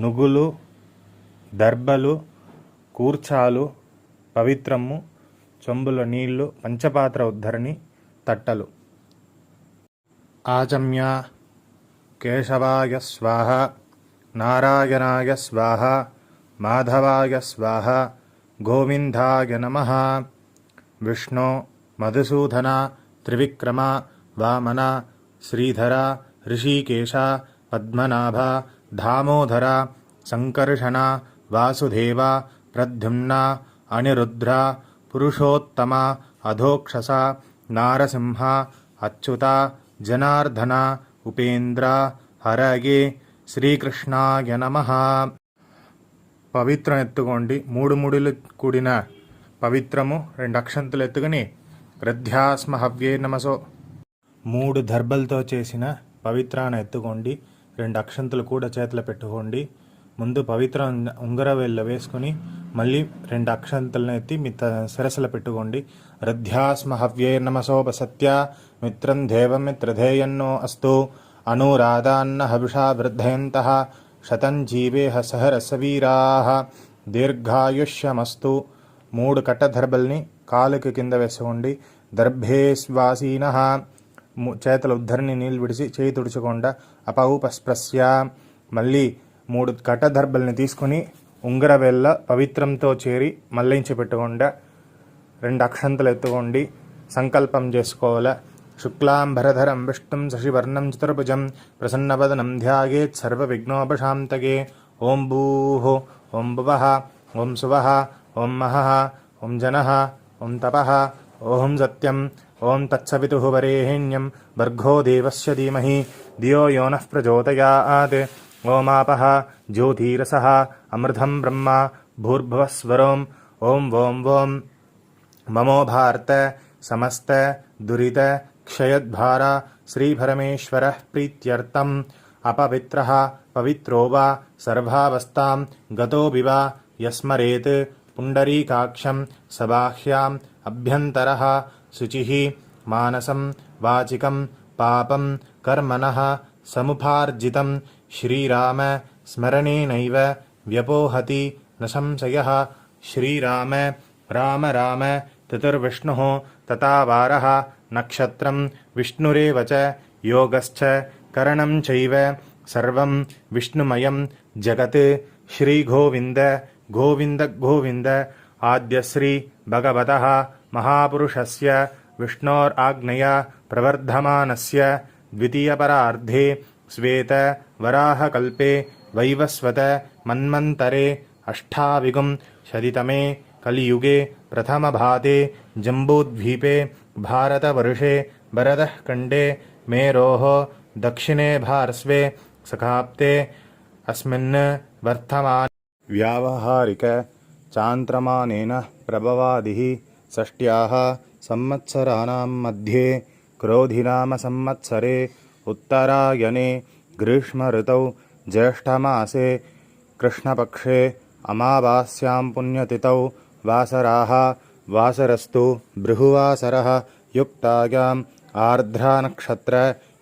నుగులు, దర్బలు, కూర్చాలు, పవిత్రము, చెంబుల నీళ్లు, పంచపాత్ర ఉద్ధరణి, తట్టలు. ఆచమ్య కేశవాయ స్వాహ, నారాయణాయ స్వాహ, మాధవాయ స్వాహ, గోవిందాయ నమః. విష్ణు, మధుసూదన, త్రివిక్రమ, వామన, శ్రీధర, ఋషికేశ, పద్మనాభ, దామోదర, సంకర్షణ, వాసుదేవ, ప్రద్యుమ్న, అనిరుద్ర, పురుషోత్తమ, అధోక్షస, నారసింహ, అచ్యుత, జనార్దన, ఉపేంద్ర, హరగే, శ్రీకృష్ణాయ నమః. పవిత్రం ఎత్తుకోండి. 3 ముడులు కూడిన పవిత్రము 2 అక్షంతలు ఎత్తుకుని రథ్యాస్మ హవ్యే నమసో. 3 దర్భలతో చేసిన పవిత్రాన్ని ఎత్తుకోండి. 2 అక్షంతలు కూడా చేతిలో పెట్టుకోండి. ముందు పవిత్ర ఉంగరవేళ్ళ వేసుకుని మళ్ళీ 2 అక్షంతలను ఎత్తి మీ శిరస్సులో పెట్టుకోండి. రథ్యాస్మ హవ్యే నమసోపసత్య మిత్రం దేవం మిత్రధేయన్నో అస్తు అనురాధాన్న హవిషా వృద్ధయంతః శతం జీవేహ సహరసవీరాః దీర్ఘాయుష్యమస్తు. 3 కట్ట దర్భల్ని కాలుకి కింద వేసుకోండి. దర్భేస్వాసీనః చేతుల ఉద్ధరిని నీళ్ళు విడిచి చేయి తుడుచుకోండా. అపౌపస్ప్రస్య మళ్ళీ 3 కట్ట దర్భల్ని తీసుకుని ఉంగరవేళ్ళ పవిత్రంతో చేరి మళ్ళించి పెట్టుకోండా. 2 అక్షంతలు ఎత్తుకోండి. సంకల్పం చేసుకోవాలి. శుక్లాంబరధరం విష్ణుం శశివర్ణం చతుర్భుజం ప్రసన్నవదనం ధ్యాయేత్ సర్వవిఘ్నోపశాంతకే. ఓం భూః, ఓం భువః, ఓం సువః, ఓం మహః, ఓం జనః, ఓం తపః, ఓం సత్యం, ఓం తత్సవితుః వరేణ్యం భర్గో దేవస్య ధీమహి ధియో యో నః ప్రచోదయాత్. ఓమాపః జ్యోతిరసః అమృతం బ్రహ్మ భూర్భువస్వరోం. ఓం ఓం ఓం మమో భారత సమస్త దురిత క్షయద్భార శ్రీపరమేశ్వర ప్రీత్యర్థం అపవిత్రః పవిత్రో వా సర్వావస్థాం గతోపి వా యస్మరేత్ పుండరీకాక్షం సబాహ్యాం అభ్యంతరః శుచిః మానసం వాచికం పాపం కర్మణః సముపార్జితం శ్రీరామ స్మరణేనైవ వ్యపోహతి న సంశయః. శ్రీరామ రామ రామ చతుర్విష్ణుః తథా వారః నక్షత్రం విష్ణురేవ చ యోగశ్చ కరణం చైవ సర్వం విష్ణుమయం జగత్. శ్రీగోవింద గోవింద గోవింద. ఆద్యశ్రీ భగవతః మహాపురుషస్య విష్ణోరాజ్ఞయా ప్రవర్ధమానస్య ద్వితీయపరార్ధే శ్వేత వరాహకల్పే వైవస్వత మన్వంతరే అష్టావిగుం శతితమే కలియుగే ప్రథమభాతే జంబూద్వీపే భారతవర్షే భరతః ఖండే మేరోః దక్షిణే పార్శ్వే సఖాప్తే అస్మిన్ వర్తమానే వ్యావహారిక చాంద్రమానేన ప్రభవాదిః షష్ట్యాః సంవత్సరాణాం మధ్యే క్రోధినామ సంవత్సరే ఉత్తరాయణే గ్రీష్మఋతౌ జ్యేష్ఠమాసే కృష్ణపక్షే అమావాస్యాం పుణ్యతిథౌ వాసరాః వాసరస్తు బృహువాసరః యుక్తాయాం ఆర్ద్రానక్షత్ర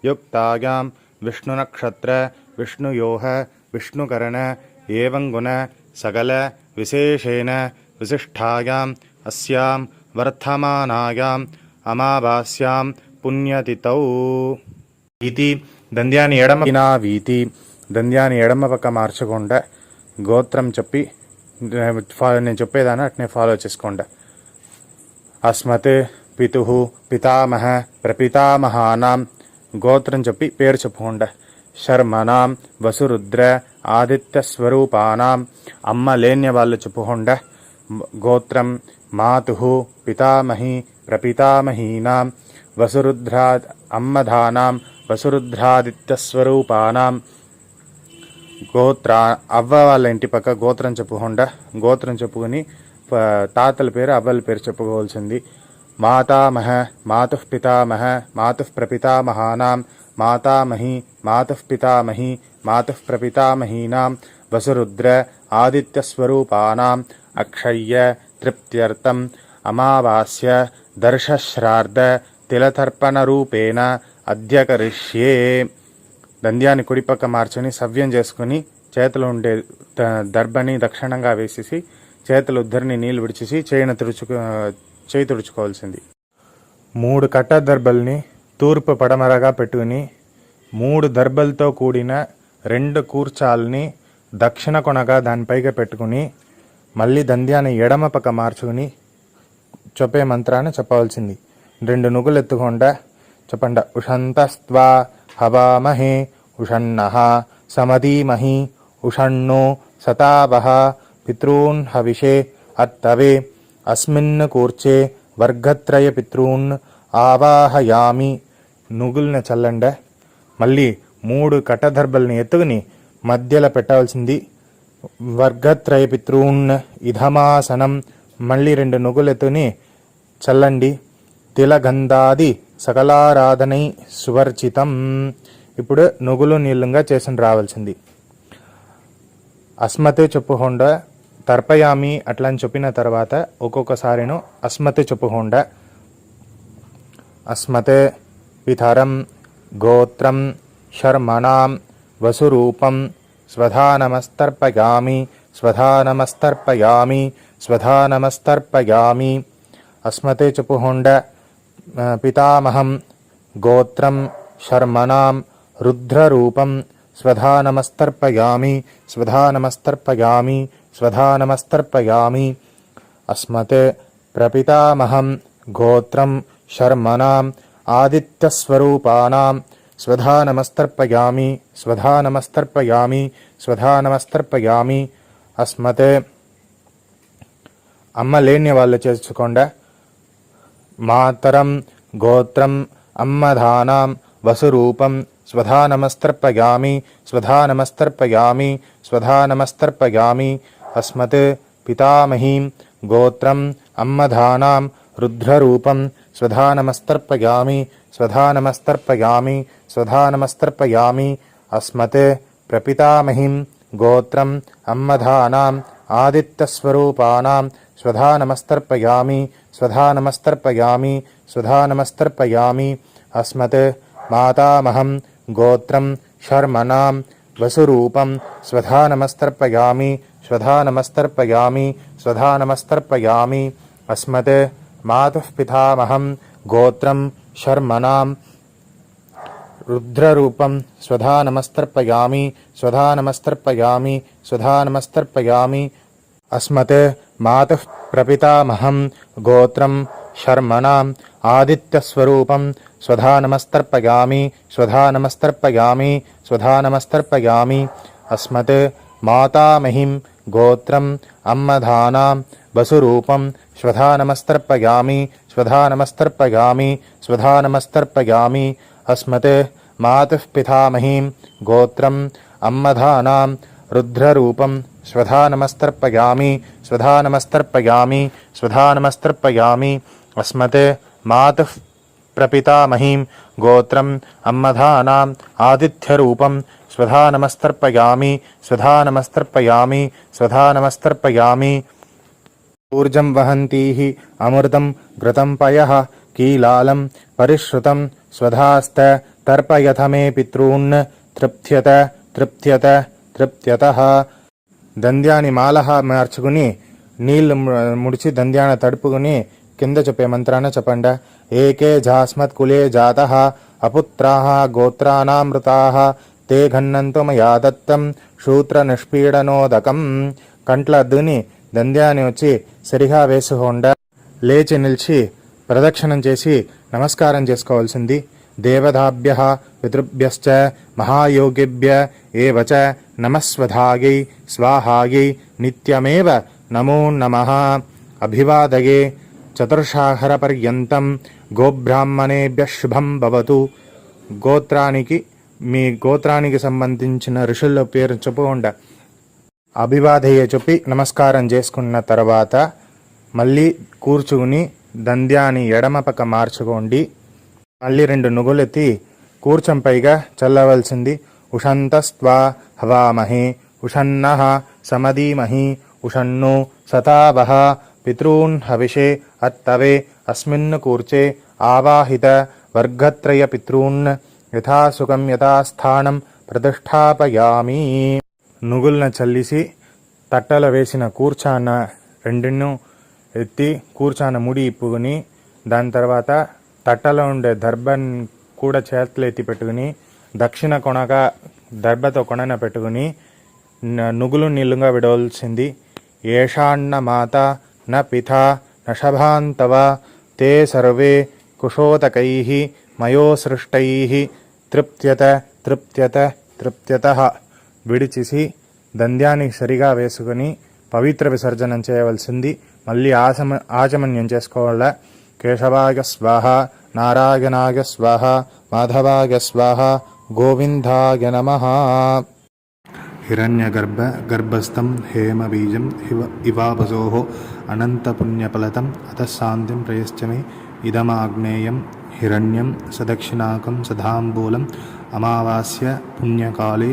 యుక్తాయాం విష్ణునక్షత్ర విష్ణుయోః విష్ణుకరణ ఏవం గుణ సకల విశేషేణ విశిష్టాయాం అస్యాం వర్ధమానాయాం అమావాస్యాం పుణ్యతిథౌ. వీతి దంద్యాన్ని ఎడమ వీతి దంద్యాన్ని ఎడమ పక్క మార్చకుండా గోత్రం చెప్పి నేను చెప్పేదాన్ని అట్నే ఫాలో చేసుకోండి. అస్మత్ పితుః పితామహ ప్రపితామహానాం గోత్రం చెప్పి పేరు చెప్పుకోండి. శర్మనాం వసురుద్ర ఆదిత్యస్వరూపానాం అమ్మ లేని వాళ్ళు చెప్పుకోండి. గోత్రం మాతుః పితామహి ప్రపితామహీనాం వసురుద్రా అమ్మధానాం వసురుద్రాదిత్యస్వరూపానాం. గోత్ర అవ్వ వాళ్ళ ఇంటి పక్క గోత్రం చెప్పుకోండి. గోత్రం చెప్పుకొని తాతల పేరు అవ్వల పేరు చెప్పుకోవాల్సింది. మాతామహ మాతుః పితామహ మాతుః ప్రపితామహానాం మాతామహి మాతుః పితామహి మాతుః ప్రపితామహీనాం వసురుద్ర ఆదిత్యస్వరూపానాం అక్షయ్య తృప్త్యర్థం అమావాస్య దర్శశ్రార్ధ తిలతర్పణరూపేణ అద్య కరిష్యే. దంద్యాన్ని కుడిపక్క మార్చుని సవ్యం చేసుకుని చేతిలో ఉండే దర్భని దక్షిణంగా వేసేసి చేతులు ఉద్దరిని నీళ్లు విడిచేసి చేయి తుడుచుకోవాల్సింది. 3 కట్ట దర్భల్ని తూర్పు పడమరగా పెట్టుకుని 3 దర్భలతో కూడిన 2 కూర్చాలని దక్షిణ కొనగా దానిపైగా పెట్టుకుని మళ్ళీ దంద్యాన్ని ఎడమ పక్క మార్చుకుని చెప్పే మంత్రాన్ని చెప్పవలసింది. 2 నుగులు ఎత్తుకుండా చెప్పండ. ఉషంతస్త్వా హవామహే ఉషన్నః సమధీమహి ఉషన్నో సతావః పితॄన్ హవిషే అత్తవే అస్మిన్ కూర్చే వర్గత్రయ పితॄన్ ఆవాహయామి. నుగుల్ని చల్లండ. మళ్ళీ 3 కట్టదర్భల్ని ఎత్తుకుని మధ్యలో పెట్టవలసింది. వర్గత్రయ పితॄన్ ఇధమాసనం. మళ్ళీ 2 నుగులు ఎత్తుకుని చల్లండి. తిలగంధాది సకలారాధనై సువర్చితం. ఇప్పుడు నుగులు నీళ్ళంగా చేసి రావాల్సింది. అస్మతే చెప్పుహోండ తర్పయామి అట్లా అని చెప్పిన తర్వాత ఒక్కొక్కసారిను అస్మతే చెప్పుహోండ. అస్మతే పితరం గోత్రం శర్మణాం వసురూపం స్వధానమస్తర్పయామి స్వధానమస్తర్పయామి స్వధానమస్తర్పయామి. అస్మతే చెప్పుహోండ పితామహం గోత్రం శర్మణాం రుద్రరూపం స్వధానమస్తర్పయామి స్వధానమస్తర్పయామి స్వధానమస్తర్పయామి. అస్మతే ప్రపితామహం గోత్రం శర్మణాం ఆదిత్యస్వరూపానాం స్వధానమస్తర్పయామి స్వధానమస్తర్పయామి స్వధానమస్తర్పయామి. అస్మతే అమ్మ లేని వాళ్ళు చేసుకోండా. మాతరం గోత్రం అమ్మధానాం వసురూపం స్వధానమస్తర్పయామి స్వధానమస్తర్పయామి స్వధానమస్తర్పయామి. అస్మతే పితామహీం గోత్రం అమ్మధానాం రుద్రరూపం స్వధానమస్తర్పయామి స్వధానమస్తర్పయామి స్వధానమస్తర్పయామి. అస్మతే ప్రపితామహీం గోత్రం అమ్మధానాం ఆదిత్యస్వరూపానాం స్వధానమస్తర్పయామి స్వధానమస్తర్పయామి స్వధానమస్తర్పయామి. అస్మతే మాతామహం గోత్రం శర్మణాం వసురూపం స్వధానమస్తర్పయామి స్వధానమస్తర్పయామి స్వధానమస్తర్పయామి. అస్మతే మాతుః పితామహం గోత్రం శర్మణాం రుద్రరూపం స్వధానమస్తర్పయామి స్వధానమస్తర్పయామి స్వధానమస్తర్పయామి. అస్మతే మాతుః ప్రపితామహం గోత్రం శర్మణాం ఆదిత్యస్వరూపం స్వధానమస్తర్పయామి స్వధానమస్తర్పయామి స్వధానమస్తర్పయామి. అస్మతే మాతామహీం గోత్రం అమ్మధానాం వసురూపం స్వధానమస్తర్పయామి స్వధానమస్తర్పయామి స్వధానమస్తర్పయామి. అస్మతే మాతుః పితామహీం గోత్రం అమ్మధానాం రుద్రరూపం స్వధానమస్తర్పయామి స్వధానమస్తర్పయామి స్వధానమస్తర్పయామి. అస్మతే మాతుః ప్రపితామహీం గోత్రం అమ్మధానాం ఆదిత్యరూపం స్వధానమస్తర్పయామి స్వధానమస్తర్పయామి స్వధానమస్తర్పయామి. ఊర్జం వహంతీః అమృతం ఘృతం పయః కీలాలం పరిశ్రుతం స్వధాస్త తర్పయథ మే పితॄన్ తృప్త్యత తృప్త్యత తృప్త్యతః. దంద్యాన్ని మాలహ మార్చుకుని నీళ్లు ముడిచి దంద్యాన్ని తడుపుకుని కింద చెప్పే మంత్రాన్ని చెప్పండ. ఏకే జాస్మత్ కులే జాతః అపుత్రాః గోత్రానామృతాః తే ఘన్నంతు మయా దత్తం శూత్ర నిష్పీడనోదకం. కంట్ల అద్దుని దంద్యాన్ని వచ్చి సరిగా వేసుకోండ. లేచి నిలిచి ప్రదక్షిణం చేసి నమస్కారం చేసుకోవాల్సింది. దేవతాభ్యః పితృభ్యశ్చ మహాయోగిభ్య ఏవచ నమస్వధాయై స్వాహాయై నిత్యమేవ నమో నమః. అభివాదయే చతుర్షాహర పర్యంతం గోబ్రాహ్మణేభ్య శుభం భవతు. గోత్రానికి మీ గోత్రానికి సంబంధించిన ఋషుల పేరు చెప్పుకుంట అభివాదయ్య చెప్పి నమస్కారం చేసుకున్న తర్వాత మళ్ళీ కూర్చుని దంద్యాన్ని ఎడమ పక్క మార్చుకోండి. మళ్ళీ 2 నుగులెత్తి కూర్చంపైగా చల్లవలసింది. ఉషంతస్త్వా హవామహే ఉషన్నః సమధీమహి ఉషన్నో సతావః పితॄన్ హవిషే అత్తవే అస్మిన్ కూర్చే ఆవాహిత వర్గత్రయ పితॄన్ యథాసుఖం యథాస్థానం ప్రతిష్టాపయామి. నుగుల్న చల్లిసి తట్టలో వేసిన కూర్చాన రెండును ఎత్తి కూర్చాన ముడి ఇప్పుకొని దాని తర్వాత తట్టలో ఉండే దర్భన్ కూడా చేతులు ఎత్తి పెట్టుకుని దక్షిణ కొనక దర్భతో కొనన పెట్టుకుని నుగులు నీళ్ళుగా విడవలసింది. ఏషాన్న మాత న పితా నషభాంతవ తే సర్వే కుశోతకై మయోసృష్టై తృప్త్యత తృప్త్యత తృప్త్యత విడిచిసి దంద్యాన్ని సరిగా వేసుకుని పవిత్ర విసర్జనం చేయవలసింది. మళ్ళీ ఆచమన్యం చేసుకోవాల. కేశవాయ స్వాహ, నారాయణాయ స్వాహ, మాధవాయ స్వాహ, గోవిందాయ నమః. హిరణ్యగర్భ గర్భస్థం హేమబీజం ఇవాపసోః అనంతపుణ్యఫలతం అతః శాంతిం ప్రయశ్చమే ఇదమాగ్నేయం హిరణ్యం సదక్షిణాకం సదాంబూలం అమావాస్య పుణ్యకాలే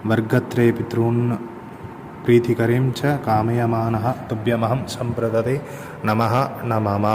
వర్గత్రే పితॄన్ ప్రీతికరీం చ కామయమానః తుభ్యమహం సంప్రదతే నమః నమః.